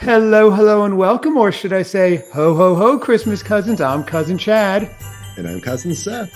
Hello, hello, and welcome, or should I say, ho, ho, ho, Christmas cousins. I'm Cousin Chad. And I'm Cousin Seth.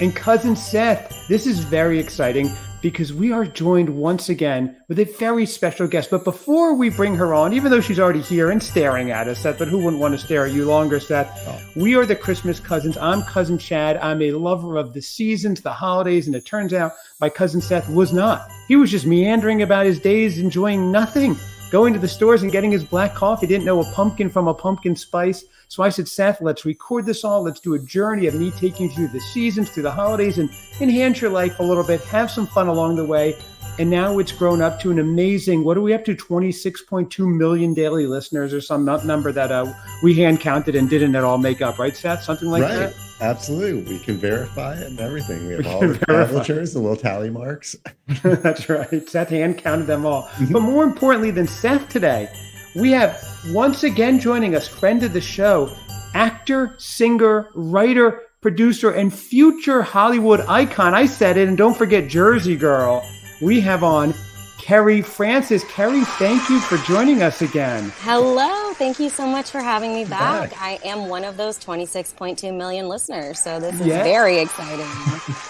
And Cousin Seth, this is very exciting because we are joined once again with a very special guest. But before we bring her on, even though she's already here and staring at us, Seth, but who wouldn't want to stare at you longer, Seth? Oh. We are the Christmas cousins. I'm Cousin Chad. I'm a lover of the seasons, the holidays, and it turns out my cousin Seth was not. He was just meandering about his days, enjoying nothing. Going to the stores and getting his black coffee, didn't know a pumpkin from a pumpkin spice. So I said, Seth, let's record this all. Let's do a journey of me taking you through the seasons, through the holidays, and enhance your life a little bit. Have some fun along the way. And now it's grown up to an amazing, what are we up to, 26.2 million daily listeners or some number that we hand counted and didn't at all make up, right, Seth? Something like that? Right. Absolutely. We can verify it and everything. We have all the publishers, the little tally marks. That's right. Seth hand counted them all. But more importantly than Seth today, we have once again joining us, friend of the show, actor, singer, writer, producer, and future Hollywood icon. I said it, and don't forget Jersey Girl. We have on Kerry Frances. Kerry, thank you for joining us again. Hello. Thank you so much for having me back. I am one of those 26.2 million listeners, so this is very exciting.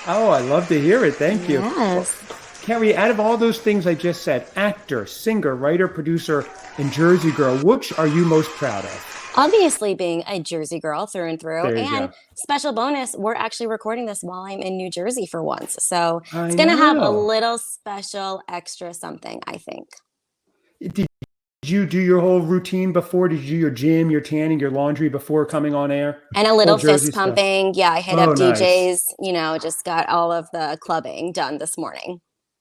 Oh, I love to hear it. Thank you. Yes. Kerry, out of all those things I just said, actor, singer, writer, producer, and Jersey Girl, which are you most proud of? Obviously being a Jersey girl through and through. And special bonus, we're actually recording this while I'm in New Jersey for once. So it's going to have a little special extra something, I think. Did you do your whole routine before? Did you do your gym, your tanning, your laundry before coming on air? And a little fist pumping. Yeah, I hit up DJs, nice. Just got all of the clubbing done this morning.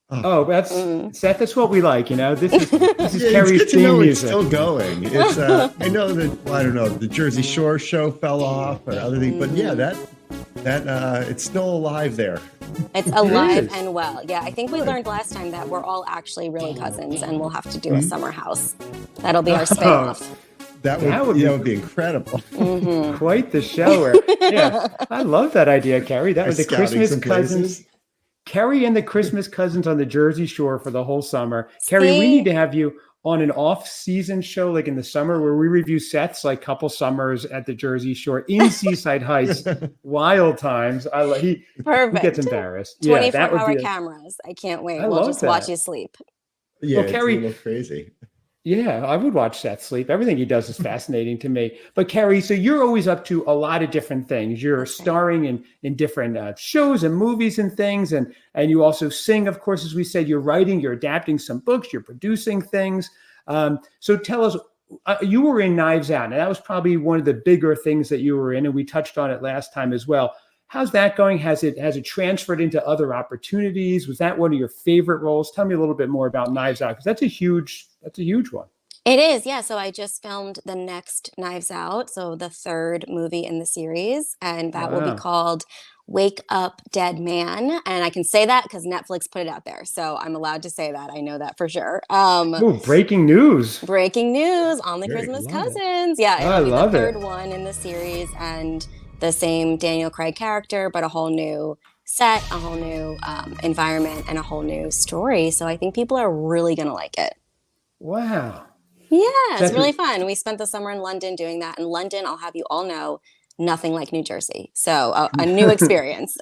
Oh, that's Seth. That's what we like, This is Kerry's theme music. It's still going. It's I know that I don't know the Jersey Shore show fell off and other things, but that it's still alive there. It's alive and well. Yeah, I think we learned last time that we're all actually really cousins, and we'll have to do a summer house. That'll be our spin-off. That would be incredible. Quite the show. I love that idea, Kerry. That was the Christmas cousins. Kerry and the Christmas cousins on the Jersey Shore for the whole summer. Kerry, we need to have you on an off-season show, like in the summer, where we review sets like couple summers at the Jersey Shore in Seaside Heights. Wild times. He gets embarrassed. 24-hour cameras. I can't wait. We'll just watch you sleep. Yeah, well, Kerry, it's a little crazy. Yeah, I would watch Seth sleep. Everything he does is fascinating to me. But Kerry, so you're always up to a lot of different things. You're starring in different shows and movies and things. And you also sing, of course, as we said, you're writing, you're adapting some books, you're producing things. So tell us, you were in Knives Out, and that was probably one of the bigger things that you were in. And we touched on it last time as well. How's that going? Has it transferred into other opportunities? Was that one of your favorite roles? Tell me a little bit more about Knives Out, because that's a huge one. It is, yeah. So I just filmed the next Knives Out, so the third movie in the series, and that will be called Wake Up Dead Man. And I can say that because Netflix put it out there, so I'm allowed to say that. I know that for sure. Breaking news! Breaking news on the Christmas Cousins. Yeah, it'll be the third one in the series, and the same Daniel Craig character, but a whole new set, a whole new environment, and a whole new story. So I think people are really going to like it. Wow. Yeah, it's really fun. We spent the summer in London doing that. In London, I'll have you all know, nothing like New Jersey. So a new experience,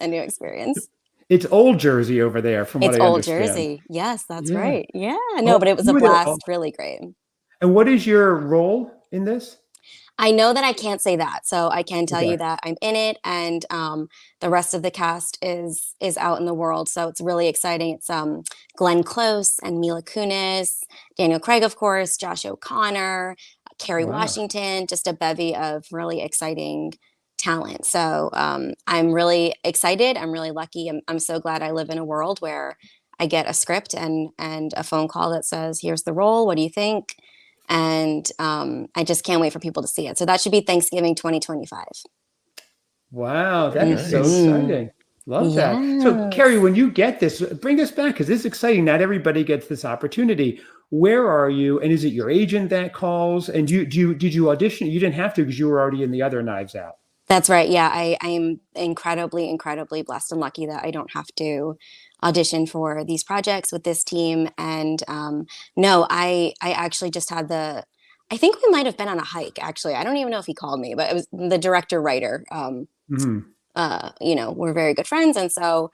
It's old Jersey over there, from what I understand. It's old Jersey. Yes, that's right. Yeah. No, but it was a blast. Really great. And what is your role in this? I know that I can't say that, so I can tell you that I'm in it, and the rest of the cast is out in the world, so it's really exciting. It's Glenn Close and Mila Kunis, Daniel Craig, of course, Josh O'Connor, Kerry Washington, just a bevy of really exciting talent. So I'm really excited. I'm really lucky. I'm so glad I live in a world where I get a script and a phone call that says, "Here's the role. What do you think?" And I just can't wait for people to see it. So that should be Thanksgiving 2025. Wow, that is so exciting. Love that. So, Kerry, when you get this, bring us back, because this is exciting. Not everybody gets this opportunity. Where are you? And is it your agent that calls? And did you audition? You didn't have to, because you were already in the other Knives Out. That's right. Yeah, I am incredibly, incredibly blessed and lucky that I don't have to audition for these projects with this team. And no, I actually just had the I think we might have been on a hike, actually. I don't even know if he called me, but it was the director writer. Mhm. We're very good friends. And so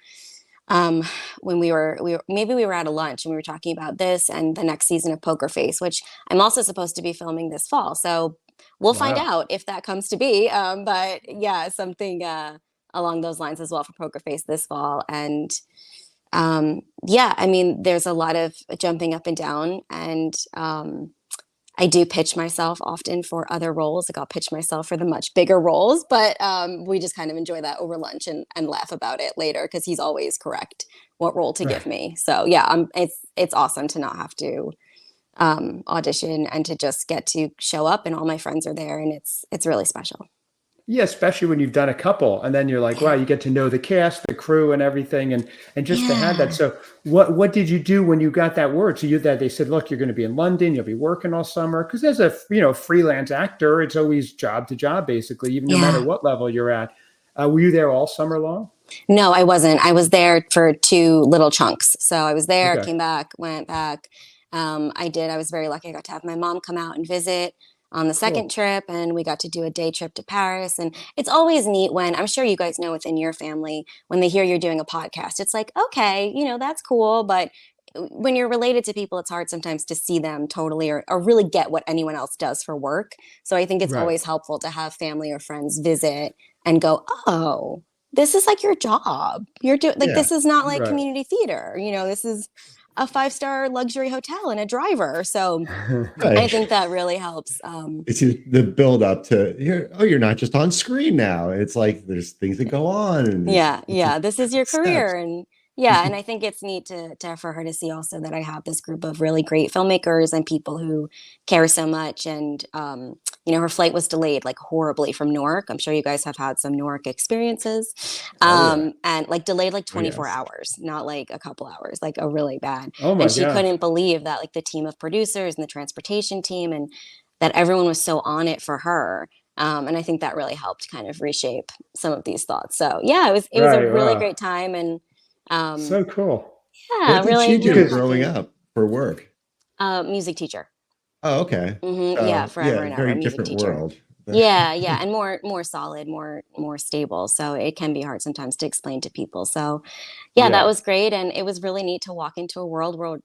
when maybe we were at a lunch and we were talking about this and the next season of Poker Face, which I'm also supposed to be filming this fall. So we'll find Wow. out if that comes to be. But yeah, something along those lines as well for Poker Face this fall. And yeah, I mean, there's a lot of jumping up and down, and I do pitch myself often for other roles. Like I'll pitch myself for the much bigger roles, but we just kind of enjoy that over lunch and laugh about it later because he's always correct what role to give Right. me. So yeah, it's awesome to not have to audition and to just get to show up, and all my friends are there, and it's really special. Yeah, especially when you've done a couple, and then you're like, wow, Yeah, you get to know the cast, the crew, and everything, and just to have that. yeah, So, what did you do when you got that word? So you that they said, look, you're going to be in London, you'll be working all summer, because as a freelance actor, it's always job to job, basically, even no matter yeah. what level you're at. Were you there all summer long? No, I wasn't. I was there for two little chunks. So I was there, Okay, came back, went back. I was very lucky. I got to have my mom come out and visit on the second cool. trip, and we got to do a day trip to Paris. And it's always neat when, I'm sure you guys know within your family, when they hear you're doing a podcast, it's like, okay, that's cool. But when you're related to people, it's hard sometimes to see them totally or really get what anyone else does for work. So I think it's Right, always helpful to have family or friends visit and go, oh, this is like your job. You're doing like, Yeah. this is not like right. community theater. This is a 5-star luxury hotel and a driver. So I Right. think that really helps. It's the build up to you're not just on screen now. It's like there's things that go on, and Yeah, it's yeah, this is your steps. career. And yeah, and I think it's neat to for her to see also that I have this group of really great filmmakers and people who care so much. And her flight was delayed like horribly from Newark. I'm sure you guys have had some Newark experiences. Oh yeah. And like delayed like Oh 24 yes. hours, not like a couple hours, like a really bad. Oh my And she gosh. couldn't believe that, like the team of producers and the transportation team, and that everyone was so on it for her. And I think that really helped kind of reshape some of these thoughts. So yeah, it was a Right. really Wow. great time, and um, So cool. yeah, What did really she do really growing lucky. up for work? Music teacher. Oh, okay. Yeah, So forever yeah, and ever, very music different teacher. world. Yeah, yeah, and more solid, more stable. So it can be hard sometimes to explain to people. So yeah, that Yeah. was great, and it was really neat to walk into a world where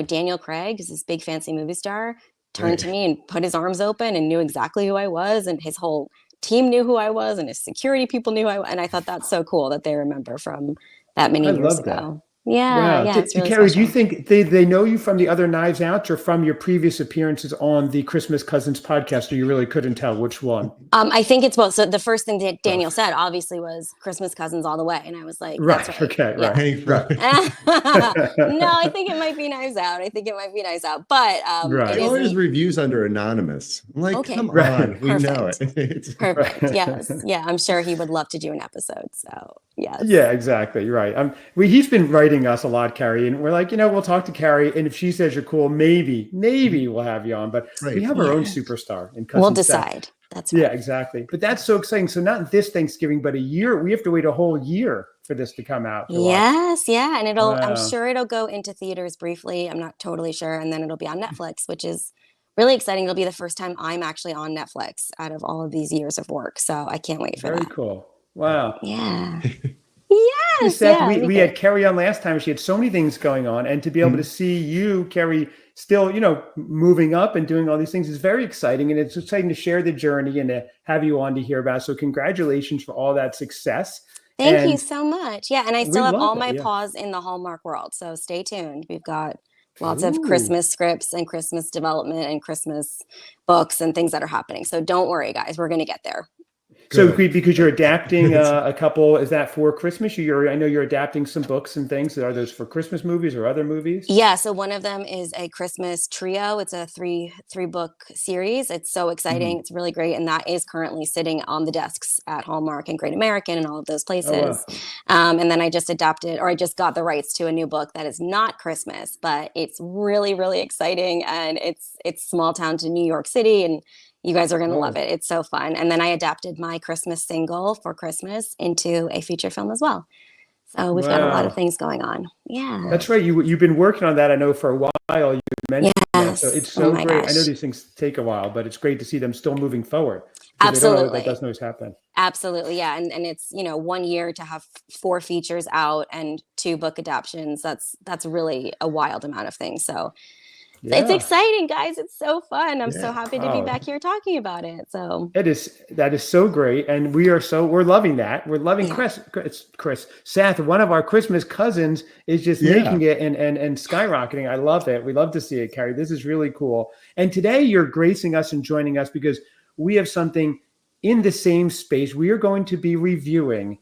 Daniel Craig is this big fancy movie star, turned to Right. me and put his arms open and knew exactly who I was, and his whole team knew who I was, and his security people knew who I was, and I thought that's so cool that they remember from that I many years love that. ago. Yeah, Wow. yeah, it's really Carrie, do you special. think they know you from the other Knives Out or from your previous appearances on the Christmas Cousins podcast, or you really couldn't tell which one? I think it's both. So the first thing that Daniel Both. said obviously was Christmas Cousins all the way, and I was like, "That's Right. right, Okay. yeah." Right. Penny Right. for No, I think it might be Knives Out. I think it might be Knives Out, but it She Right. is always neat. reviews under anonymous. I'm like, Okay, come Right. on, we know it. perfect, perfect. Yes, yeah. I'm sure he would love to do an episode. So Yeah, yes, exactly. Right. He's been writing us a lot, Carrie, and we're like, we'll talk to Carrie, and if she says you're cool, maybe we'll have you on. But we Right. have our own yeah. superstar in We'll Cousin Seth. decide. That's Yeah, right. exactly. But that's so exciting. So not this Thanksgiving, but a year. We have to wait a whole year for this to come out to watch. Yes, yeah, and I'm Wow. sure it'll go into theaters briefly. I'm not totally sure, and then it'll be on Netflix, which is really exciting. It'll be the first time I'm actually on Netflix out of all of these years of work, so I can't wait for Very that. cool. Wow. Yeah. Hey, Yes, Seth, yeah, it'll we, be we had great. Carrie on last time. She had so many things going on, and to be able to see you, Carrie, still, moving up and doing all these things is very exciting. And it's exciting to share the journey and to have you on to hear about. So congratulations for all that success. Thank you And so much. Yeah, and I we still have love all it. my Yeah. paws in the Hallmark world, so stay tuned. We've got lots of Ooh. Christmas scripts and Christmas development and Christmas books and things that are happening. So don't worry, guys, we're gonna get there. So Good. because you're adapting It's a couple, is that for Christmas? I know you're adapting some books and things. Are those for Christmas movies or other movies? Yeah, so one of them is a Christmas trio. It's a three book series. It's so exciting. Mhm. It's really great, and that is currently sitting on the desks at Hallmark and Great American and all of those Oh, places. wow. And then I just I just got the rights to a new book that is not Christmas, but it's really really exciting, and it's small town to New York City, and you guys are gonna love Oh, it. It's so fun. And then I adapted my Christmas single for Christmas into a feature film as well. So we've got a lot of wow. things going on. Yeah. That's right. You've been working on that, I know, for a while. You mentioned that. So Yes. it's Oh so my great. I know gosh. these things take a while, but it's great to see them still moving forward because they don't know that Absolutely. doesn't always happen. Absolutely. Yeah. And it's, 1 year to have four features out and two book adaptions. That's really a wild amount of things. So it's Yeah. exciting, guys. It's so fun. I'm so Yeah. happy to be Oh, back here talking about it. So that is so great, and we're loving that. We're loving yeah. Chris Seth. One of our Christmas cousins is just Yeah. making it and skyrocketing. I love it. We love to see it, Carrie. This is really cool. And today you're gracing us and joining us because we have something in the same space. We are going to be reviewing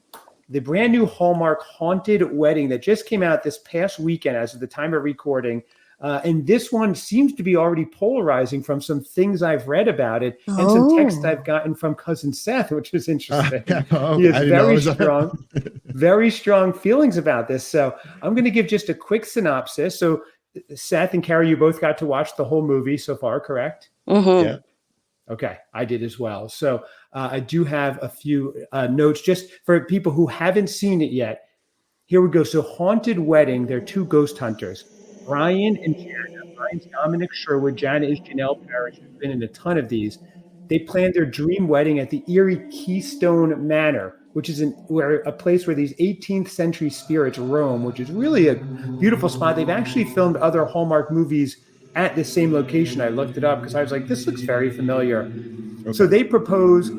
the brand new Hallmark Haunted Wedding that just came out this past weekend, as of the time of recording. And this one seems to be already polarizing from some things I've read about it and some text Oh. I've gotten from cousin Seth, which is interesting. He Okay. has I didn't know it was very strong feelings about this. So I'm going to give just a quick synopsis. So Seth and Carrie, you both got to watch the whole movie so far, correct? Mm-hmm. Yeah. Okay, I did as well. So I do have a few notes just for people who haven't seen it yet. Here we go. So Haunted Wedding, they're two ghost hunters, Brian and Jana. Brian's Dominic Sherwood. Jana is Janelle Parrish, who's been in a ton of these. They planned their dream wedding at the eerie Keystone Manor, which is a place where these 18th century spirits roam, which is really a beautiful spot. They've actually filmed other Hallmark movies at the same location. I looked it up because I was like, this looks very familiar. So Okay. they propose.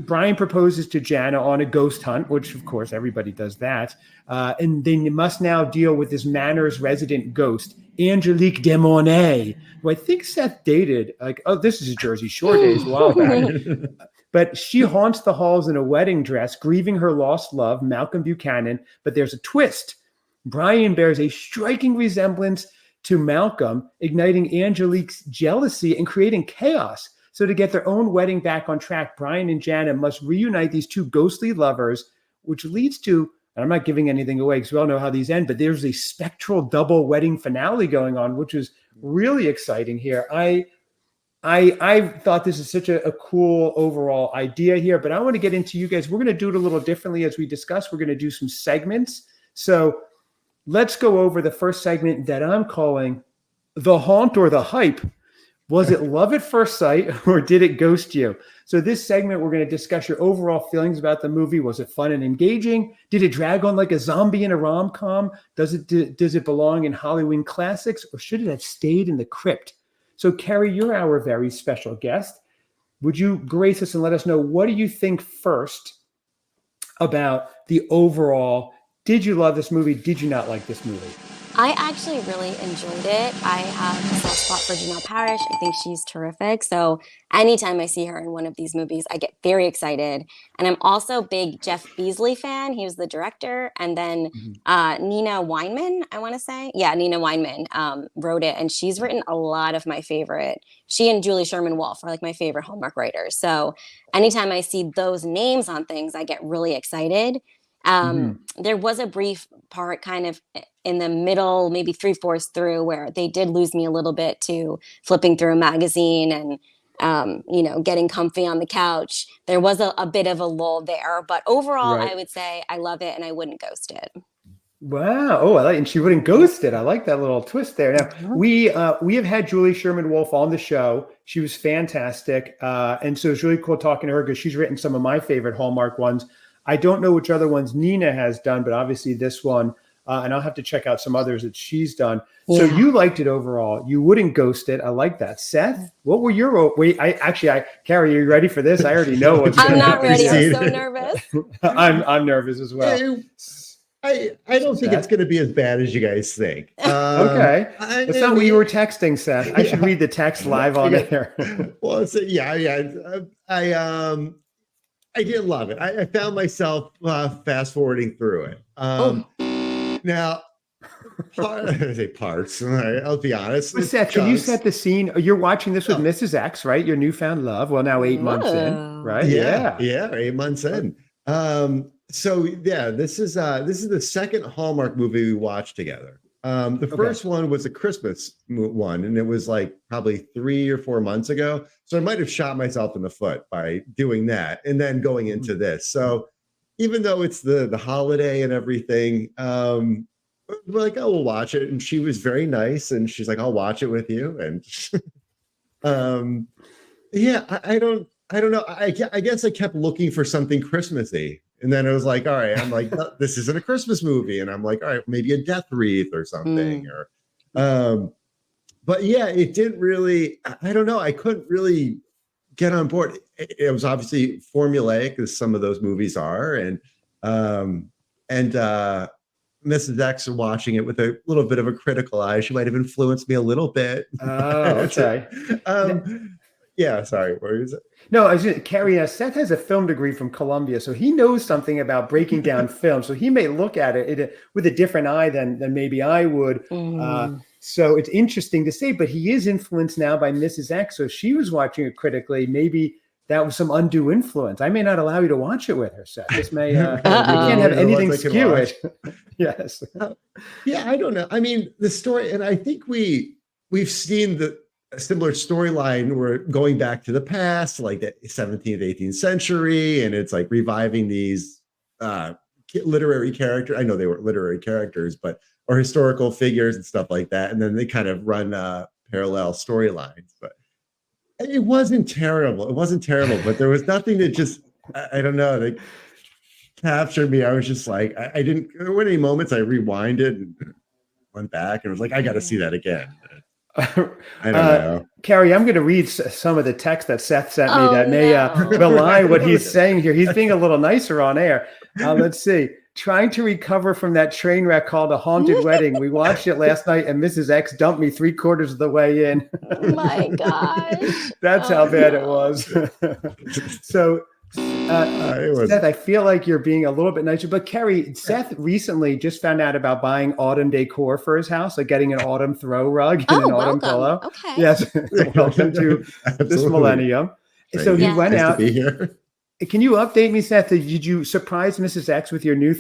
Brian proposes to Jana on a ghost hunt, which of course everybody does that, and they must now deal with this manor's resident ghost, Angelique de Mornay, who I think Seth dated. Like, oh, this is Jersey Shore days, a while back. But she haunts the halls in a wedding dress, grieving her lost love, Malcolm Buchanan. But there's a twist. Brian bears a striking resemblance to Malcolm, igniting Angelique's jealousy and creating chaos. So to get their own wedding back on track, Brian and Jana must reunite these two ghostly lovers, which leads to, and I'm not giving anything away because we all know how these end, but there's a spectral double wedding finale going on, which is really exciting here. I thought this is such a cool overall idea here, but I want to get into you guys. We're going to do it a little differently as we discuss. We're going to do some segments. So let's go over the first segment that I'm calling The Haunt or the Hype. Was it love at first sight or did it ghost you? So this segment, we're going to discuss your overall feelings about the movie. Was it fun and engaging? Did it drag on like a zombie in a rom-com? Does it belong in Halloween classics or should it have stayed in the crypt? So Kerry, you're our very special guest. Would you grace us and let us know, what do you think first about the overall? Did you love this movie? Did you not like this movie? I actually really enjoyed it. I have a soft spot for Janelle Parrish. I think she's terrific. So anytime I see her in one of these movies, I get very excited. And I'm also a big Jeff Beasley fan. He was the director. And then Nina Weinman, I want to say. Yeah, Nina Weinman wrote it. And she's written a lot of my favorite. She and Julie Sherman Wolfe are like my favorite Hallmark writers. So anytime I see those names on things, I get really excited. There was a brief part kind of in the middle, maybe three-fourths through, where they did lose me a little bit to flipping through a magazine and getting comfy on the couch. There was a bit of a lull there, but overall, Right. I would say I love it and I wouldn't ghost it. Wow. Oh, I like, and she wouldn't ghost it. I like that little twist there. Now we have had Julie Sherman Wolfe on the show. She was fantastic, and so it's really cool talking to her because she's written some of my favorite Hallmark ones. I don't know which other ones Nina has done, but obviously this one, and I'll have to check out some others that she's done. So Yeah. you liked it overall. You wouldn't ghost it. I like that. Seth, what were your wait? Carrie, are you ready for this? I already know what's going I'm to not happen. ready. I'm Proceed. so nervous. I'm nervous as well. I don't think it's going to be as bad as you guys think. Okay. That's not what you were texting, Seth. I should read the text live on air. Well, I did love it. I found myself fast forwarding through it. Now, I say parts. All right, I'll be honest. But Seth, can you set the scene? You're watching this with Mrs. X, right? Your newfound love. Well, now 8 months in, right? Yeah, 8 months in. This is the second Hallmark movie we watched together. The first one was a Christmas one, and it was like probably 3 or 4 months ago. So I might have shot myself in the foot by doing that and then going into this. So even though it's the holiday and everything, we're like, oh, we'll watch it. And she was very nice. And she's like, I'll watch it with you. And um, yeah, I don't know. I guess I kept looking for something Christmassy. And then it was like, all right, I'm like, no, this isn't a Christmas movie. And I'm like, all right, maybe a death wreath or something. Or but yeah, it didn't really, I don't know. I couldn't really get on board. It was obviously formulaic, as some of those movies are. And Mrs. X watching it with a little bit of a critical eye. She might have influenced me a little bit. Oh, okay. Yeah, sorry. Where is it? No, I was just, Kerry, Seth has a film degree from Columbia, so he knows something about breaking down film. So he may look at it with a different eye than maybe I would. So it's interesting to say, but he is influenced now by Mrs. X. So she was watching it critically. Maybe that was some undue influence. I may not allow you to watch it with her, Seth. This may you can't have anything skew it. Yes. Yeah, I don't know. I mean, the story, and I think we've seen a similar storyline. We're going back to the past, like the 17th, 18th century, and it's like reviving these literary characters. I know they were literary characters, or historical figures and stuff like that. And then they kind of run parallel storylines. But it wasn't terrible. It wasn't terrible, but there was nothing that just, I don't know, that captured me. I was just like, I didn't, there weren't any moments I rewinded and went back and was like, I got to see that again. I don't know. Kerry, I'm going to read some of the text that Seth sent me that may belie what he's saying here. He's being a little nicer on air. Let's see. Trying to recover from that train wreck called A Haunted Wedding. We watched it last night and Mrs. X dumped me 3/4 of the way in. Oh my gosh. That's how bad it was. So, Seth, I feel like you're being a little bit nicer, but Kerry, Seth recently just found out about buying autumn decor for his house, like getting an autumn throw rug and an autumn pillow. Okay. Yes. Welcome to this millennium. Great. So he went out. To be here. Can you update me, Seth? Did you surprise Mrs. X with your new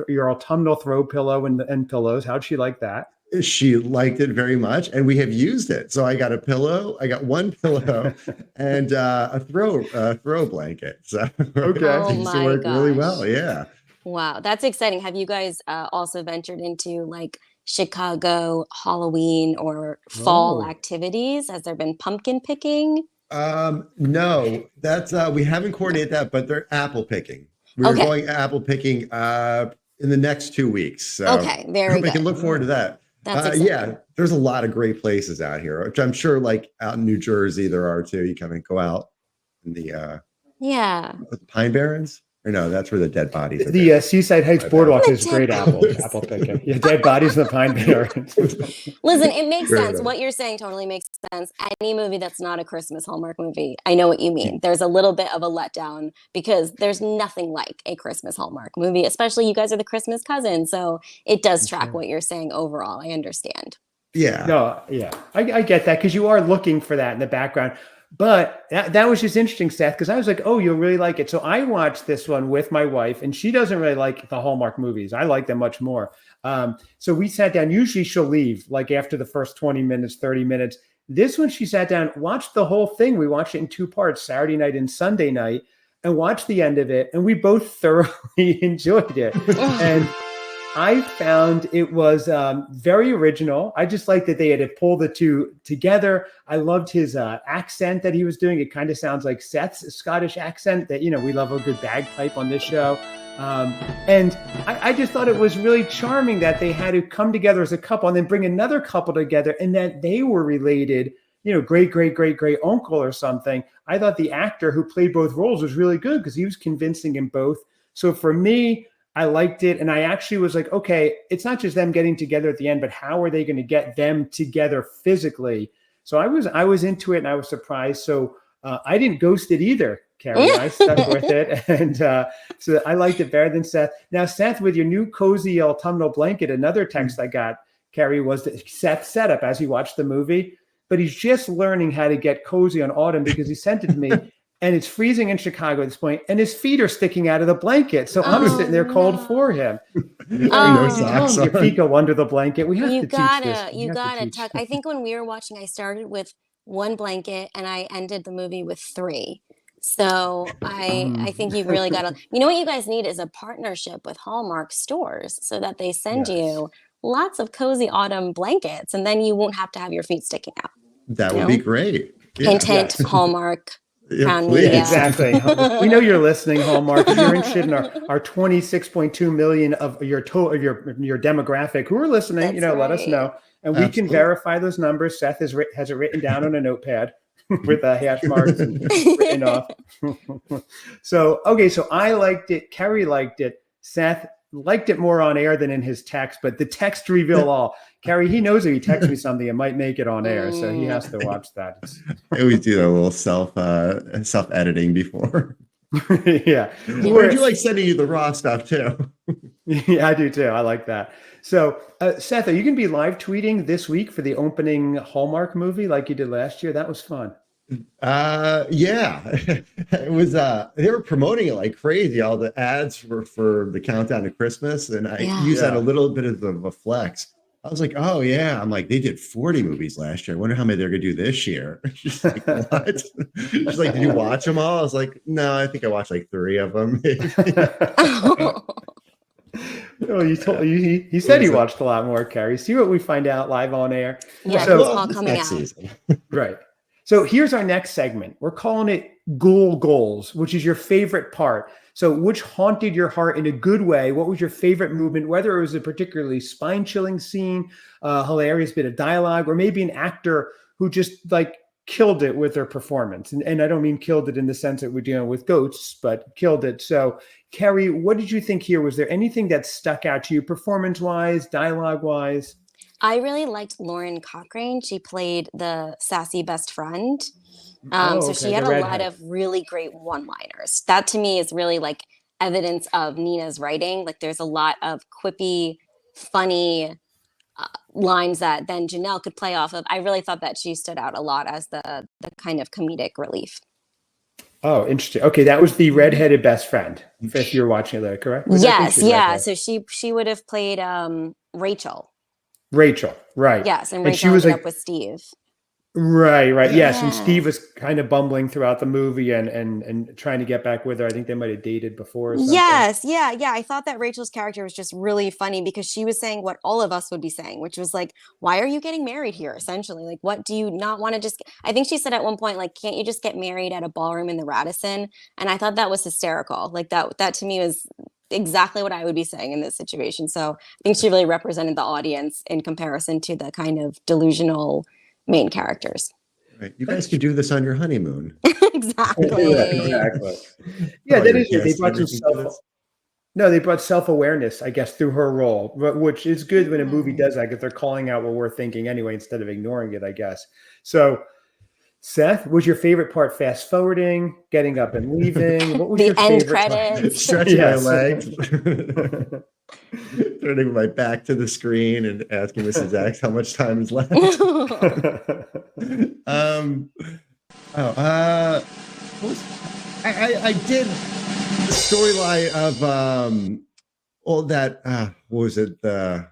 your autumnal throw pillow and pillows? How'd she like that? She liked it very much, and we have used it. So I got a pillow. I got one pillow and a throw blanket. So okay, it seems to work really well. Yeah. Wow, that's exciting. Have you guys also ventured into like Chicago Halloween or fall activities? Has there been pumpkin picking? No, that's we haven't coordinated that, but they're apple picking. We're going apple picking in the next 2 weeks. So okay, very good. We can look forward to that. That's yeah, there's a lot of great places out here, which I'm sure like out in New Jersey there are too. You kind of go out in the Pine Barrens. Or no, that's where the dead bodies are. The Seaside Heights Boardwalk is great apple picking. Yeah, dead bodies in the Pine Barrens. Listen, it makes sense. What you're saying totally makes sense. Any movie that's not a Christmas Hallmark movie, I know what you mean. There's a little bit of a letdown because there's nothing like a Christmas Hallmark movie, especially you guys are the Christmas cousins. So it does track what you're saying overall. I understand. Yeah. No, yeah. I get that because you are looking for that in the background. But that was just interesting, Seth, because I was like, oh, you'll really like it. So I watched this one with my wife, and she doesn't really like the Hallmark movies. I like them much more. So we sat down. Usually she'll leave like after the first 20 minutes, 30 minutes. This one, she sat down, watched the whole thing. We watched it in 2 parts, Saturday night and Sunday night, and watched the end of it. And we both thoroughly enjoyed it. And I found it was very original. I just liked that they had to pull the two together. I loved his accent that he was doing. It kind of sounds like Seth's Scottish accent that, we love a good bagpipe on this show. And I just thought it was really charming that they had to come together as a couple and then bring another couple together and that they were related, great, great, great, great uncle or something. I thought the actor who played both roles was really good because he was convincing in both. So for me, I liked it. And I actually was like, okay, it's not just them getting together at the end, but how are they going to get them together physically? So I was into it and I was surprised. So I didn't ghost it either, Kerry. I stuck with it. And so I liked it better than Seth. Now, Seth, with your new cozy autumnal blanket, another text I got, Kerry, was that Seth's setup as he watched the movie, but he's just learning how to get cozy on autumn because he sent it to me. And it's freezing in Chicago at this point, and his feet are sticking out of the blanket. So I'm sitting there cold for him. No socks your feet go under the blanket. We have to teach this. You gotta tuck. I think when we were watching, I started with 1 blanket and I ended the movie with 3. So I think you've really got to, you know what you guys need is a partnership with Hallmark stores so that they send Yes. you lots of cozy autumn blankets and then you won't have to have your feet sticking out. That You would be know? great. Hint, Yeah. hint, Yes. Hallmark, Yeah, Crown please. Media. Exactly. We know you're listening, Hallmark. If you're interested in our 26.2 million of your demographic who are listening, That's let us right. know, and we can Absolutely. verify those numbers. Seth has it written down on a notepad with hash marks and written off. So okay, so I liked it. Kerry liked it. Seth liked it more on air than in his text, but the text reveal all. Kerry, he knows if he texts me something, it might make it on air, so he has to watch that. I always do a little self editing before. Yeah. I do like sending you the raw stuff too. Yeah, I do too. I like that. So, Seth, are you going to be live tweeting this week for the opening Hallmark movie like you did last year? That was fun. Yeah. It was they were promoting it like crazy. All the ads were for the countdown to Christmas, and I Yeah. used that a little bit of a flex. I was like, oh yeah. I'm like, they did 40 movies last year. I wonder how many they're gonna do this year. She's like, what? She's like, did you watch them all? I was like, no, I think I watched like 3 of them. Oh, he said he watched a lot more, Carrie. See what we find out live on air. Yeah, So, it's all coming out. Season. Right. So here's our next segment. We're calling it Ghoul Goals, which is your favorite part. So which haunted your heart in a good way? What was your favorite movement, whether it was a particularly spine-chilling scene, a hilarious bit of dialogue, or maybe an actor who just like killed it with their performance. And I don't mean killed it in the sense that we're dealing with ghosts, but killed it. So Kerry, what did you think here? Was there anything that stuck out to you performance-wise, dialogue-wise? I really liked Lauren Cochrane. She played the sassy best friend. So she had a lot of really great one-liners. That to me is really like evidence of Nina's writing. Like there's a lot of quippy, funny lines that then Janelle could play off of. I really thought that she stood out a lot as the kind of comedic relief. Oh, interesting. Okay, that was the redheaded best friend. If you're watching it, correct? Yes, yeah. So she would have played Rachel. Rachel, right? Yes, and and Rachel she was ended like up with Steve. Right. Yes, and Yeah. Steve was kind of bumbling throughout the movie and trying to get back with her. I think they might have dated before or something. Yes, yeah. I thought that Rachel's character was just really funny because she was saying what all of us would be saying, which was like, why are you getting married here? Essentially, like, what do you not want to just, I think she said at one point, like, can't you just get married at a ballroom in the Radisson? And I thought that was hysterical. Like that to me was exactly what I would be saying in this situation. So I think she really represented the audience in comparison to the kind of delusional main characters. Right. You guys could do this on your honeymoon. Exactly. Exactly. Yeah, that is it. They brought some they brought self-awareness, I guess, through her role, which is good when a movie does that, because they're calling out what we're thinking anyway, instead of ignoring it, I guess. So, Seth, was your favorite part fast forwarding, getting up and leaving? What was The your end favorite credits. Stretching Yes. my legs. Turning my back to the screen and asking Mrs. X how much time is left. I did the storyline of all that what was it, the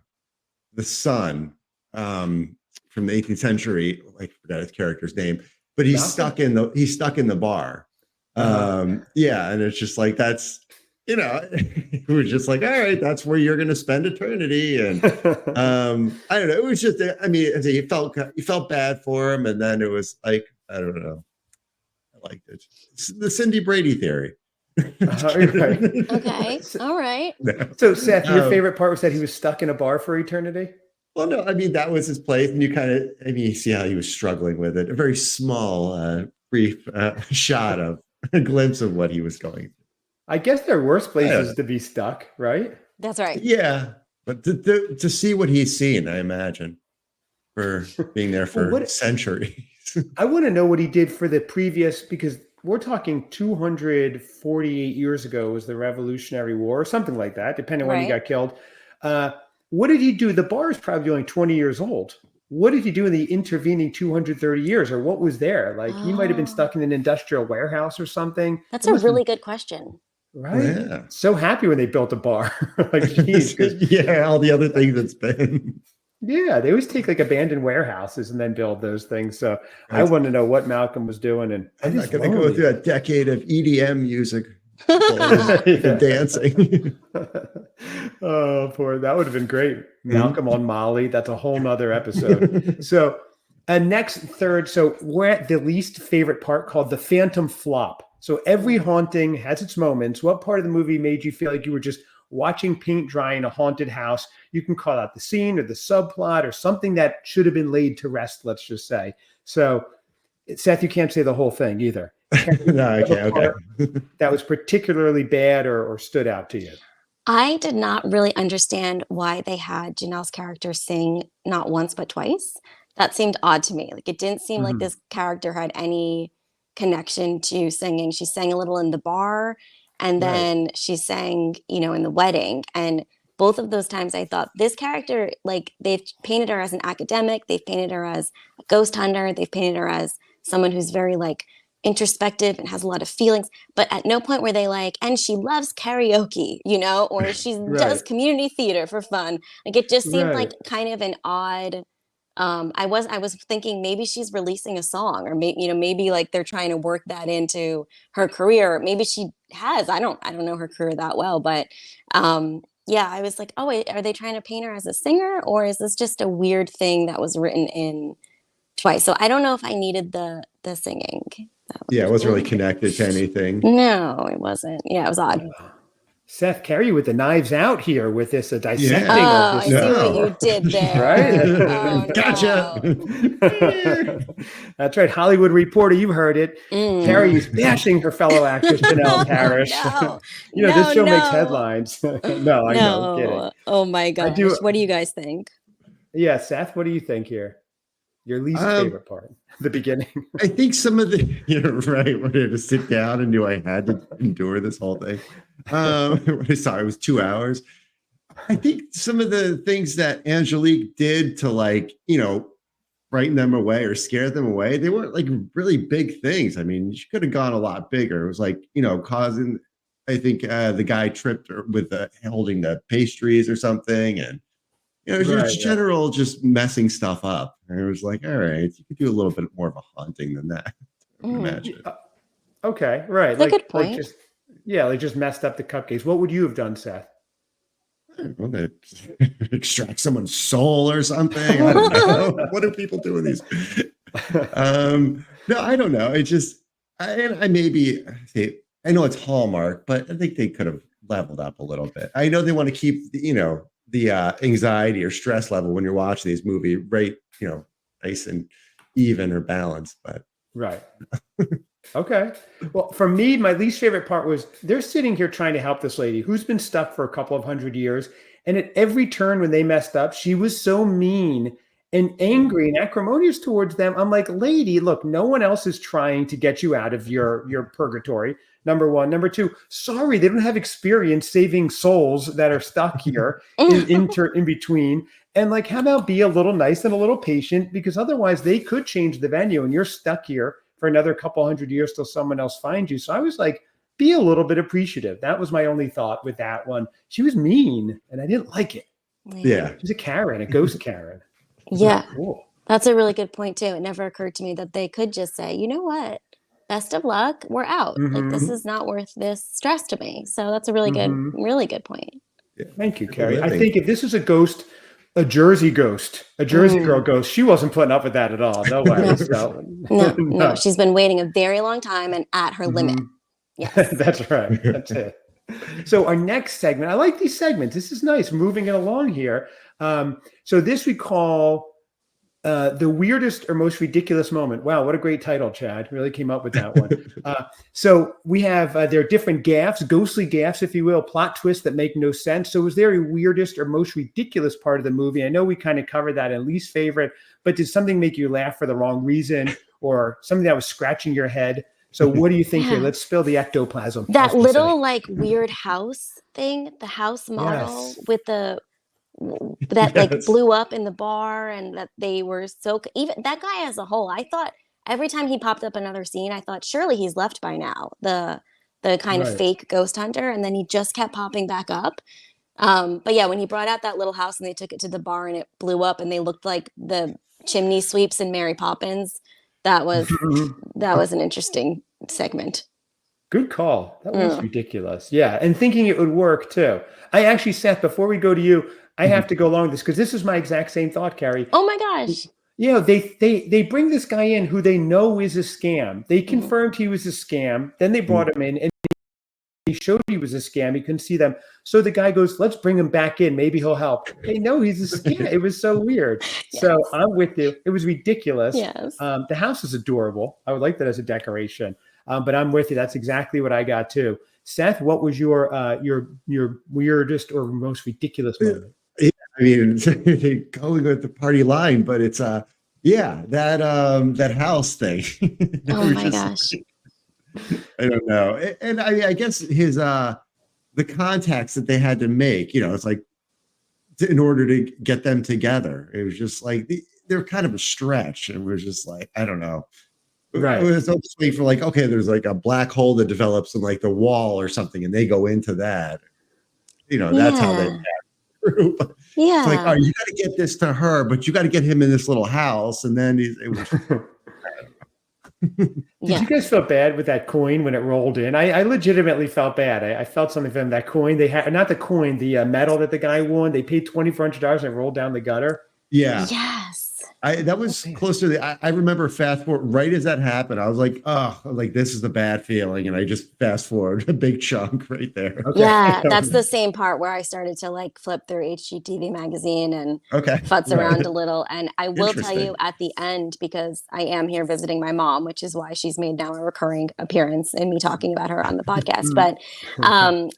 son from the 18th century, I forgot his character's name, but he's stuck in the bar. Yeah, and it's just like, that's, it was just like, all right, that's where you're going to spend eternity. And I don't know, it was just, I mean, he felt bad for him, and then it was like, I don't know, I liked it. It's the Cindy Brady theory. Right. Okay. All right. So, Seth, your favorite part was that he was stuck in a bar for eternity? Well, no, I mean, that was his place, and you see how he was struggling with it. A very small, brief shot of a glimpse of what he was going through. I guess there are worse places to be stuck, right? That's right. Yeah, but to see what he's seen, I imagine, for being there for centuries. I want to know what he did for the previous, because we're talking 248 years ago was the Revolutionary War or something like that, depending on when he got killed. What did he do? The bar is probably only 20 years old. What did he do in the intervening 230 years, or what was there? Like he might have been stuck in an industrial warehouse or something. That's a really good question. Right? Yeah. So happy when they built a bar. Like, geez, yeah, all the other things it's been. Yeah, they always take like abandoned warehouses and then build those things. So I Right. want to know what Malcolm was doing, and I'm that not is going to go lonely. through a decade of EDM music and dancing. Oh, poor. That would have been great. Mhm. Malcolm on Molly. That's a whole nother episode. So, next third. So, we're at the least favorite part called the Phantom Flop. So, every haunting has its moments. What part of the movie made you feel like you were just watching paint dry in a haunted house? You can call out the scene or the subplot or something that should have been laid to rest, let's just say. So, Seth, you can't say the whole thing either. Kerry, do No, you have okay, a okay. part that was particularly bad or stood out to you? I did not really understand why they had Janelle's character sing not once but twice. That seemed odd to me. Like it didn't seem like Mhm. this character had any connection to singing. She sang a little in the bar and Right. then she sang, in the wedding. And both of those times I thought this character, like they've painted her as an academic, they've painted her as a ghost hunter, they've painted her as someone who's very like introspective and has a lot of feelings, but at no point were they like, and she loves karaoke, or she Right. does community theater for fun. Like it just seemed Right. like kind of an odd. I was thinking maybe she's releasing a song, or maybe like they're trying to work that into her career. Maybe she has. I don't know her career that well, but yeah, I was like, oh wait, are they trying to paint her as a singer, or is this just a weird thing that was written in twice? So I don't know if I needed the singing. That Yeah, it was wasn't really weird. connected to anything. No, it wasn't. Yeah, it was odd. Seth, Kerry with the knives out here with this Oh, Yeah. dissecting of I this, see what No. you did right? there. Oh Gotcha. no. That's right. Hollywood Reporter, you heard it. Kerry is Mm. bashing her fellow actress, Janelle Parrish. No, This no, show makes no, headlines. No, I know. I'm kidding. no. Oh my I do. gosh. What do you guys think? Yeah, Seth, what do you think here? Your least Um, favorite part, the beginning. I think some of the you're right. Wanted to sit down and knew I had to endure this whole thing. Sorry, it was 2 hours. I think some of the things that Angelique did to frighten them away or scare them away, they weren't like really big things. I mean, she could have gone a lot bigger. It was like, causing, I think the guy tripped her with holding the pastries or something. And, Right, just right. general, just messing stuff up. And it was like, all right, you could do a little bit more of a haunting than that, I would Mm. imagine. Okay, right. That's a good Like point. just yeah, like just messed up the cupcakes. What would you have done, Seth? I don't know, they extract someone's soul or something. I don't know. What do people do with these? No, I don't know. It just, I maybe, I know it's Hallmark, but I think they could have leveled up a little bit. I know they want to keep, the anxiety or stress level when you're watching these movies, right, nice and even or balanced, but Right. Okay. Well, for me, my least favorite part was they're sitting here trying to help this lady who's been stuck for a couple of hundred years. And at every turn when they messed up, she was so mean and angry and acrimonious towards them. I'm like, lady, look, no one else is trying to get you out of your purgatory. Number one. Number two, sorry, they don't have experience saving souls that are stuck here in between. And like, how about be a little nice and a little patient? Because otherwise they could change the venue and you're stuck here for another couple hundred years till someone else finds you. So I was like, be a little bit appreciative. That was my only thought with that one. She was mean and I didn't like it. yeah. She's a Karen, a ghost Karen. It's Yeah, not cool. that's a really good point too. It never occurred to me that they could just say, you know what? Best of luck. We're out. Like this Mm-hmm. is not worth this stress to me. So that's a Mm-hmm. really good point. Yeah. Thank you, They're Carrie. I living. think if this is a ghost, a Jersey ghost, a Jersey girl Mm. ghost, she wasn't putting up with that at all. No way. No, So no, no. no. She's been waiting a very long time and at her limit. Mhm. Yes. That's right. That's it. So our next segment, I like these segments. This is nice. Moving it along here. So this we call the weirdest or most ridiculous moment. Wow, what a great title, Chad. Really came up with that one. So we have there are different gaffes, ghostly gaffes, if you will, plot twists that make no sense. So was there a weirdest or most ridiculous part of the movie? I know we kind of covered that in least favorite, but did something make you laugh for the wrong reason or something that was scratching your head? So what do you think here? Yeah. Let's spill the ectoplasm. That as we say. little like weird house thing, the house model Yes. with that like Yes. blew up in the bar and that they were so even that guy as a whole, I thought every time he popped up another scene, I thought surely he's left by now. The kind of Right. fake ghost hunter, and then he just kept popping back up. But yeah, when he brought out that little house and they took it to the bar and it blew up and they looked like the chimney sweeps in Mary Poppins, that was an interesting segment. Good call. That was ridiculous. Yeah. And thinking it would work too. I actually, Seth, before we go to you, I have to go along with this because this is my exact same thought, Carrie. Oh my gosh. You know, they bring this guy in who they know is a scam. They confirmed he was a scam. Then they brought him in and he showed he was a scam. He couldn't see them. So the guy goes, let's bring him back in. Maybe he'll help. They know he's a scam. It was so weird. Yes. So I'm with you. It was ridiculous. Yes. The house is adorable. I would like that as a decoration. But I'm with you. That's exactly what I got too. Seth, what was your weirdest or most ridiculous moment? Yeah, I mean, going with the party line, but it's that house thing. Oh my gosh. I don't know. And I guess his the contacts that they had to make, it's like in order to get them together. It was just like they're kind of a stretch. And we're just like, I don't know. Right. It was also for like, okay, there's like a black hole that develops in like the wall or something, and they go into that. That's how they group. Yeah. It's like, oh, you got to get this to her, but you got to get him in this little house. And then it was. Did you guys feel bad with that coin when it rolled in? I legitimately felt bad. I felt something from that coin. They had not the coin, the medal that the guy won. They paid $2,400 and it rolled down the gutter. Yeah. Yes. That was close to I remember fast forward right as that happened. I was like, this is the bad feeling. And I just fast forward a big chunk right there. Okay. Yeah, that's the same part where I started to like flip through HGTV magazine and futz around a little. And I will tell you at the end, because I am here visiting my mom, which is why she's made now a recurring appearance in me talking about her on the podcast. But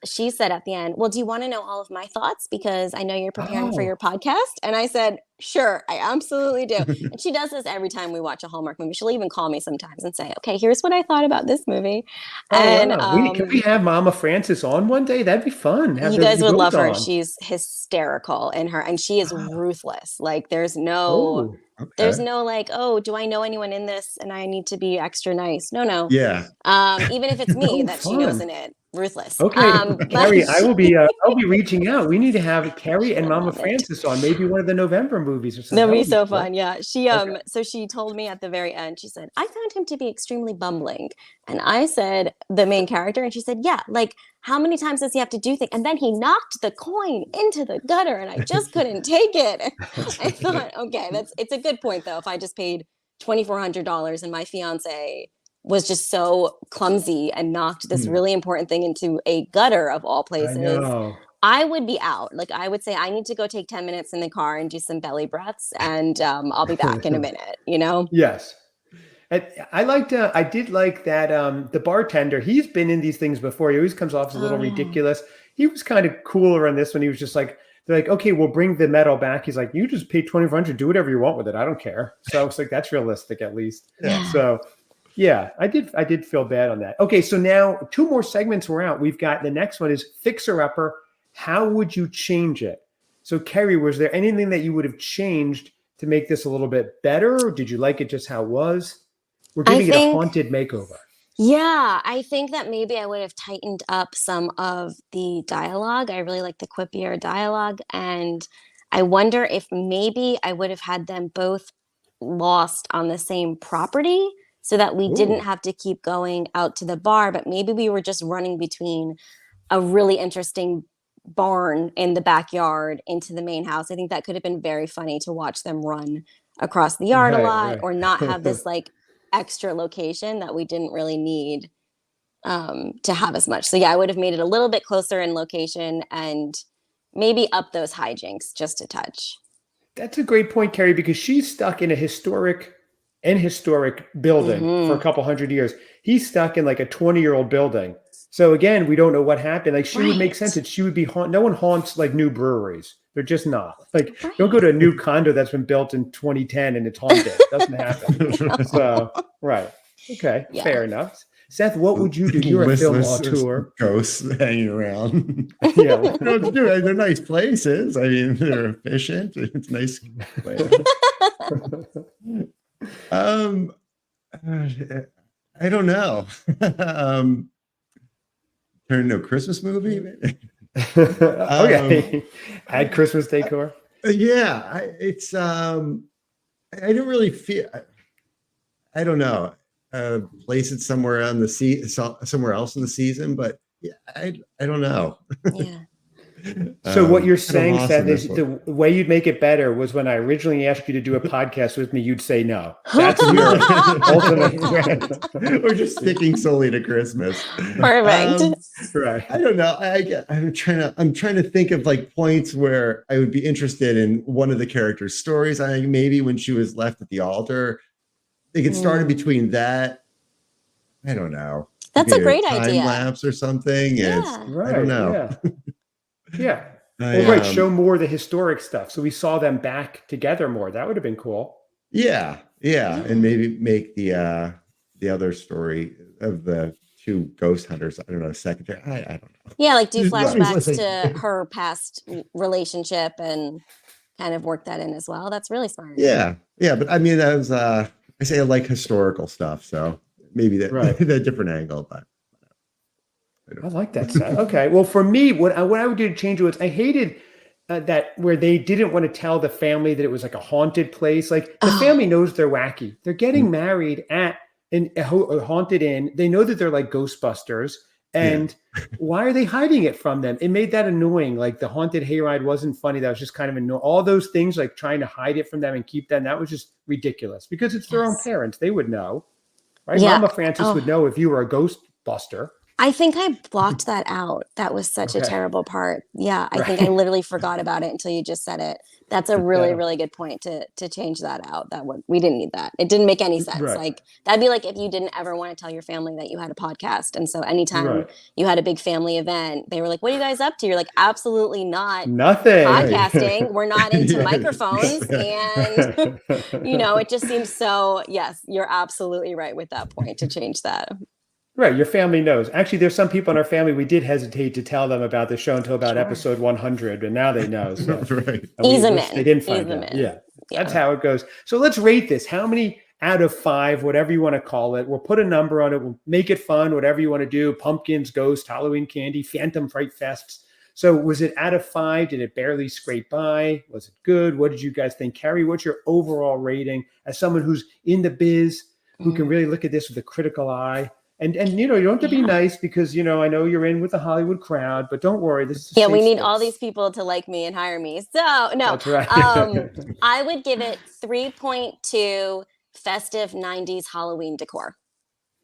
she said at the end, well, do you want to know all of my thoughts? Because I know you're preparing for your podcast. And I said, sure, I absolutely do. And she does this every time we watch a Hallmark movie. She'll even call me sometimes and say, okay, here's what I thought about this movie. Can we have Mama Frances on one day? That'd be fun. You guys would love her. She's hysterical in her, and she is ruthless. Like there's no like, oh, do I know anyone in this and I need to be extra nice? No. Yeah. Even if it's me that she knows in it. Ruthless. Okay, Kerry, I'll be reaching out. We need to have Kerry and Mama Frances on maybe one of the November movies or something. That'd be so fun. Yeah. She so she told me at the very end, she said, I found him to be extremely bumbling. And I said, the main character, and she said, yeah, like how many times does he have to do things? And then he knocked the coin into the gutter and I just couldn't take it. I thought, okay, it's a good point though. If I just paid $2,400 and my fiance was just so clumsy and knocked this really important thing into a gutter of all places, I would be out. Like I would say, I need to go take 10 minutes in the car and do some belly breaths and I'll be back in a minute, Yes. I did like that the bartender, he's been in these things before. He always comes off as a little ridiculous. He was kind of cooler on this one. He was just like, they're like, okay, we'll bring the medal back. He's like, you just paid $2,400, do whatever you want with it. I don't care. So it's like, that's realistic at least. Yeah. So yeah, I did feel bad on that. Okay, so now 2 more segments were out. We've got the next one is Fixer Upper. How would you change it? So Kerry, was there anything that you would have changed to make this a little bit better? Or did you like it just how it was? We're giving it a haunted makeover. Yeah, I think that maybe I would have tightened up some of the dialogue. I really like the quippier dialogue. And I wonder if maybe I would have had them both lost on the same property, so that we didn't have to keep going out to the bar, but maybe we were just running between a really interesting barn in the backyard into the main house. I think that could have been very funny to watch them run across the yard a lot, or not have this like extra location that we didn't really need to have as much. So yeah, I would have made it a little bit closer in location and maybe up those hijinks just a touch. That's a great point, Kerry, because she's stuck in a historic building for a couple hundred years. He's stuck in like a 20-year-old building. So again, we don't know what happened. Like she would make sense that she would be no one haunts like new breweries. They're just not. Like don't go to a new condo that's been built in 2010 and it's haunted. It doesn't happen. So okay, fair enough. Seth, what would you do? You're a film auteur. Ghosts hanging around. They're nice places. I mean, they're efficient. It's nice. I don't know. Turn into a Christmas movie? Okay. Add Christmas decor. Yeah, I didn't really feel. I don't know. Place it somewhere on the somewhere else in the season, but yeah, I don't know. Yeah. So what you're Kind of saying, lost Seth, in this is one. the way you'd make it better was when I originally asked you to do a podcast with me, you'd say no. That's your ultimate. We're just sticking solely to Christmas. Perfect. Right. I don't know. I'm trying to think of like points where I would be interested in one of the characters' stories. I think maybe when she was left at the altar, they could start between that. I don't know. That's a Maybe great time idea. lapse or something. Yeah. I don't know. Yeah. Yeah. Well, right. Show more of the historic stuff. So we saw them back together more. That would have been cool. Yeah. And maybe make the other story of the two ghost hunters. I don't know, secondary. I don't know. Yeah, like do flashbacks to her past relationship and kind of work that in as well. That's really smart. Yeah. But I mean, that was I say I like historical stuff, so maybe that different angle, but. I like that set. Okay. Well, for me, what I would do to change it was I hated that where they didn't want to tell the family that it was like a haunted place. Like the family knows they're wacky. They're getting married at a haunted inn. They know that they're like Ghostbusters. And why are they hiding it from them? It made that annoying. Like the haunted hayride wasn't funny. That was just kind of annoying. All those things like trying to hide it from them and keep them. That was just ridiculous because it's their own parents. They would know. Right? Yeah. Mama Frances would know if you were a Ghostbuster. I think I blocked that out. That was such a terrible part. Yeah, I think I literally forgot about it until you just said it. That's a really, really good point to change that out. We didn't need that. It didn't make any sense. Right. Like that'd be like if you didn't ever want to tell your family that you had a podcast. And so anytime you had a big family event, they were like, "What are you guys up to?" You're like, "Absolutely not. Nothing. Podcasting. We're not into microphones." And it just seems so. Yes, you're absolutely right with that point to change that. Right. Your family knows. Actually, there's some people in our family, we did hesitate to tell them about the show until about episode 100, and now they know. So. Ease them in. They didn't find out. Yeah. That's how it goes. So let's rate this. How many out of 5, whatever you want to call it? We'll put a number on it. We'll make it fun, whatever you want to do. Pumpkins, ghosts, Halloween candy, Phantom Fright Fests. So was it out of 5? Did it barely scrape by? Was it good? What did you guys think? Kerry, what's your overall rating as someone who's in the biz, who can really look at this with a critical eye? And you don't have to be nice because, I know you're in with the Hollywood crowd, but don't worry. This is we need all these people to like me and hire me. So, no. That's right. I would give it 3.2 festive 90s Halloween decor.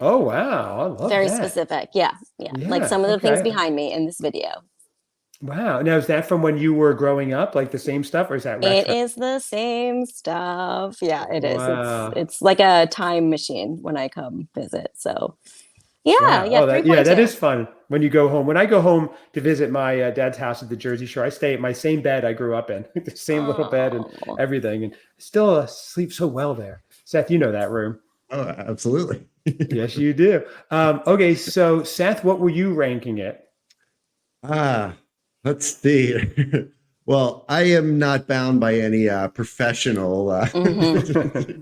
Oh, wow. I love Very that. Specific. Yeah. Like some of the things behind me in this video. Wow. Now, is that from when you were growing up, like the same stuff, or is that retro? It is the same stuff. Yeah, it is. Wow. It's like a time machine when I come visit. So, that is fun when you go home. When I go home to visit my dad's house at the Jersey Shore, I stay at my same bed I grew up in, the same little bed and everything, and still sleep so well there. Seth, you know that room. Oh, absolutely. Yes, you do. Okay, so Seth, what were you ranking it? Let's see. Well, I am not bound by any professional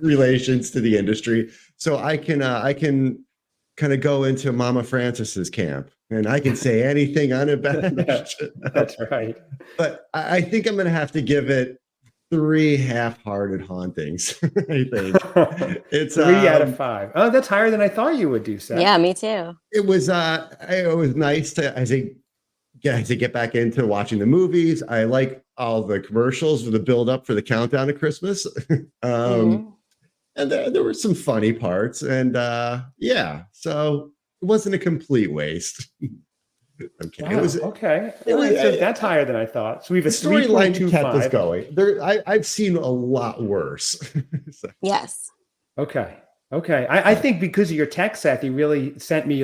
relations to the industry, so I can kind of go into Mama Frances's camp, and I can say anything unabashed. That's right. But I think I'm going to have to give it 3 half-hearted hauntings. I think it's 3 out of 5. Oh, that's higher than I thought you would do, Seth. Yeah, me too. It was nice to get back into watching the movies. I like all the commercials for the build up for the countdown to Christmas. And there were some funny parts, and so it wasn't a complete waste. Okay, wow, so that's higher than I thought. So we have a storyline kept us going. I've seen a lot worse. So. Yes. Okay. I think because of your text, Seth, you really sent me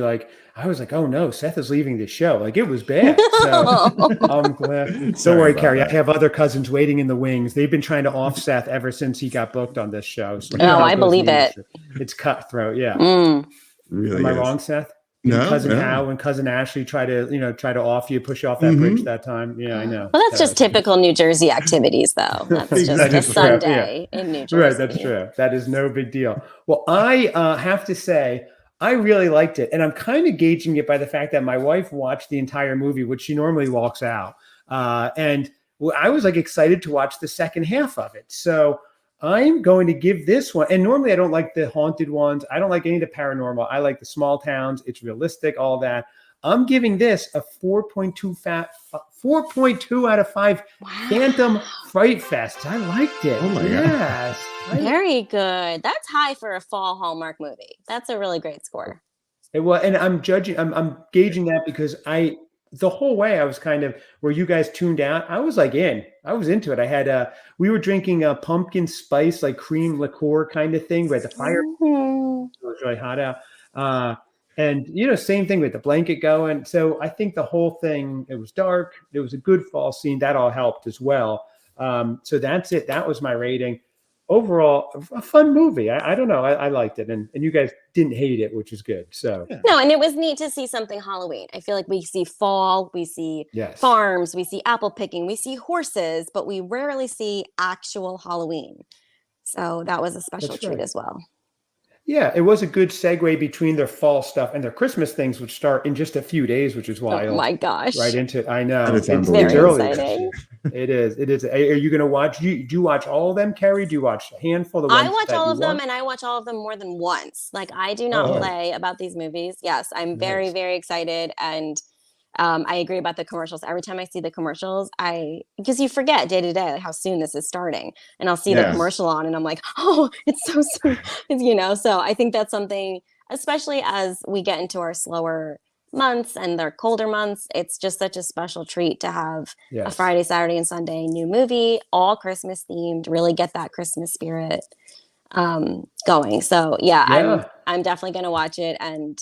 I was like, oh no, Seth is leaving the show. Like it was bad. So I'm glad. Don't worry, Kerry. I have other cousins waiting in the wings. They've been trying to off Seth ever since he got booked on this show. So I believe it. It's cutthroat. Yeah. Really Am I wrong, Seth? No, cousin Hal and cousin Ashley try to off you, push you off that bridge that time. Yeah, I know. Well, that's just typical New Jersey activities, though. That's just a Sunday in New Jersey. Right, that's true. That is no big deal. Well, I have to say, I really liked it. And I'm kind of gauging it by the fact that my wife watched the entire movie, which she normally walks out. And I was like excited to watch the second half of it. So I'm going to give this one. And normally I don't like the haunted ones. I don't like any of the paranormal. I like the small towns. It's realistic, all that. I'm giving this a 4.2 out of 5. Wow. Phantom Fright Fest. I liked it. Oh my God. Very good. That's high for a fall Hallmark movie. That's a really great score. And I'm gauging that because the whole way I was kind of where you guys tuned out. I was like I was into it. I had we were drinking a pumpkin spice like cream liqueur kind of thing. We had the fire. Mm-hmm. It was really hot out. And same thing with the blanket going. So I think the whole thing, it was dark. It was a good fall scene. That all helped as well. So that's it. That was my rating. Overall, a fun movie. I don't know. I liked it. And you guys didn't hate it, which is good. So no, and it was neat to see something Halloween. I feel like we see fall, we see farms, we see apple picking, we see horses, but we rarely see actual Halloween. So that was a special treat as well. Yeah, it was a good segue between their fall stuff and their Christmas things, which start in just a few days, which is wild. Oh my gosh! Right into I know it's very early. exciting. It is. Are you going to watch? Do you watch all of them, Carrie? Do you watch a handful of them? I watch all of them, and I watch all of them more than once. Like I do not play about these movies. Yes, I'm very, very excited, and I agree about the commercials. Every time I see the commercials, because you forget day to day like how soon this is starting, and I'll see the commercial on, and I'm like, oh, it's so soon, So I think that's something, especially as we get into our slower months and their colder months, it's just such a special treat to have a Friday, Saturday, and Sunday new movie, all Christmas themed. Really get that Christmas spirit going. So I'm definitely going to watch it and.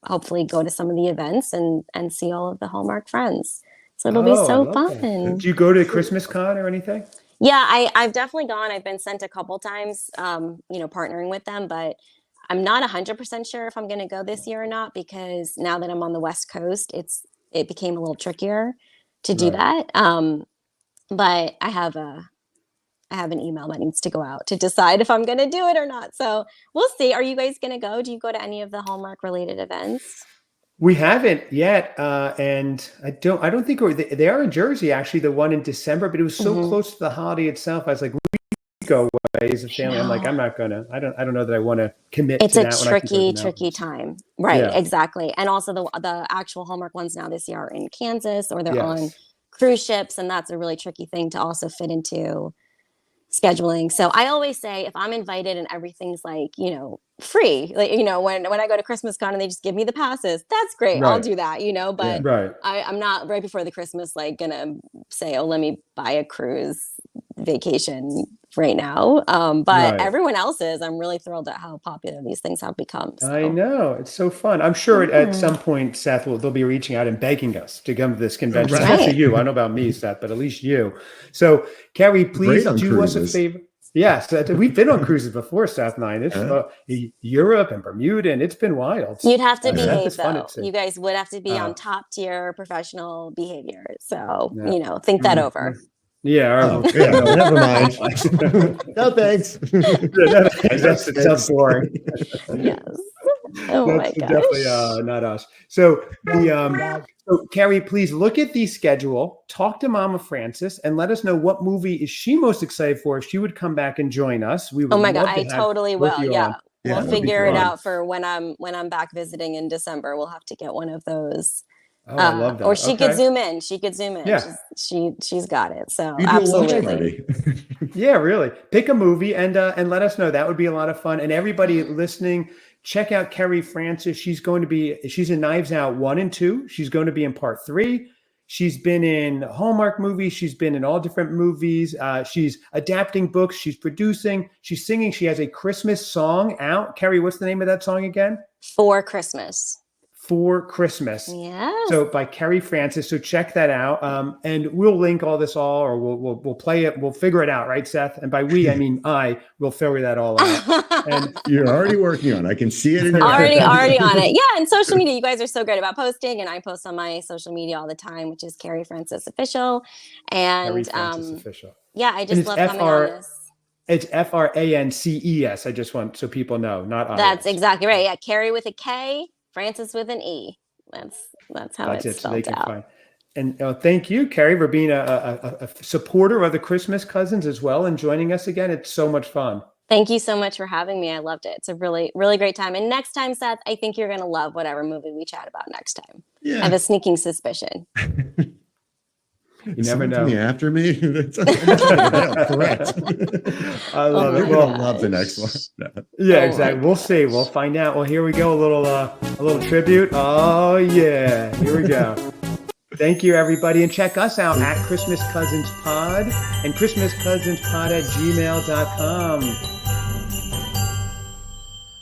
Hopefully go to some of the events and see all of the Hallmark friends. So it'll be so fun. Do you go to Christmas Con or anything? Yeah, I've definitely gone. I've been sent a couple times, partnering with them, but I'm not 100% sure if I'm going to go this year or not, because now that I'm on the West Coast, it became a little trickier to do that. But I have an email that needs to go out to decide if I'm going to do it or not. So we'll see. Are you guys going to go? Do you go to any of the Hallmark related events? We haven't yet. And I don't think they are in Jersey, actually, the one in December, but it was so close to the holiday itself. I was like, we go away as a family. I'm like, I'm not going to, I don't know that I want to commit to that. It's a tricky time. Right. Yeah. Exactly. And also the actual Hallmark ones now this year are in Kansas, or they're on cruise ships. And that's a really tricky thing to also fit into scheduling. So I always say, if I'm invited and everything's like, free, like, when I go to Christmas Con and they just give me the passes, that's great. I'll do that, but I'm not right before the Christmas, like gonna say, oh, let me buy a cruise vacation right now. But everyone else is. I'm really thrilled at how popular these things have become. So. I know. It's so fun. I'm sure at some point, Seth, they'll be reaching out and begging us to come to this convention. Especially you. I don't know about me, Seth, but at least you. So, Kerry, please do us a favor. Yes, we've been on cruises before, Seth and I. It's Europe and Bermuda, and it's been wild. You'd have to behave, though. You guys would have to be on top tier professional behavior. So, think that over. Yeah. Never mind. No, thanks. That's sounds boring. Yes. Oh my gosh. Definitely not us. So so Kerry, please look at the schedule, talk to Mama Frances, and let us know what movie is she most excited for if she would come back and join us. We would. Oh my God, I totally will. Yeah. We'll figure it out for when I'm back visiting in December. We'll have to get one of those. Oh, I love that. Or she could zoom in. Yeah. She's got it. So you absolutely. Yeah, really. Pick a movie and let us know. That would be a lot of fun. And everybody listening, check out Kerry Frances. She's in Knives Out 1 and 2. She's going to be in part 3. She's been in Hallmark movies. She's been in all different movies. She's adapting books. She's producing. She's singing. She has a Christmas song out. Kerry, what's the name of that song again? For Christmas. For Christmas. Yeah. So by Kerry Frances. So check that out. And we'll link all this or we'll play it. We'll figure it out, right, Seth? And by we, I mean I will figure that all out. And you're already working on it. I can see it in your already on it. Yeah. And social media, you guys are so great about posting, and I post on my social media all the time, which is Kerry Frances Official. And Kerry Frances Official. Yeah, I just love coming on this. It's Frances. I just want so people know, not I. That's exactly right. Yeah, Kerry with a K, Frances with an E. That's how That's it's it. So they spelled can out. find. And thank you, Kerry, for being a supporter of the Christmas Cousins as well and joining us again. It's so much fun. Thank you so much for having me. I loved it. It's a really, really great time. And next time, Seth, I think you're going to love whatever movie we chat about next time. Yeah. I have a sneaking suspicion. You Is never someone know. coming after me? Correct. I love You're it. gonna Well, love the next one. No. yeah, Oh exactly. my We'll see. We'll find out. Well, here we go. A little tribute. Oh yeah, here we go. Thank you, everybody, and check us out at Christmas Cousins Pod and ChristmasCousinsPod@gmail.com.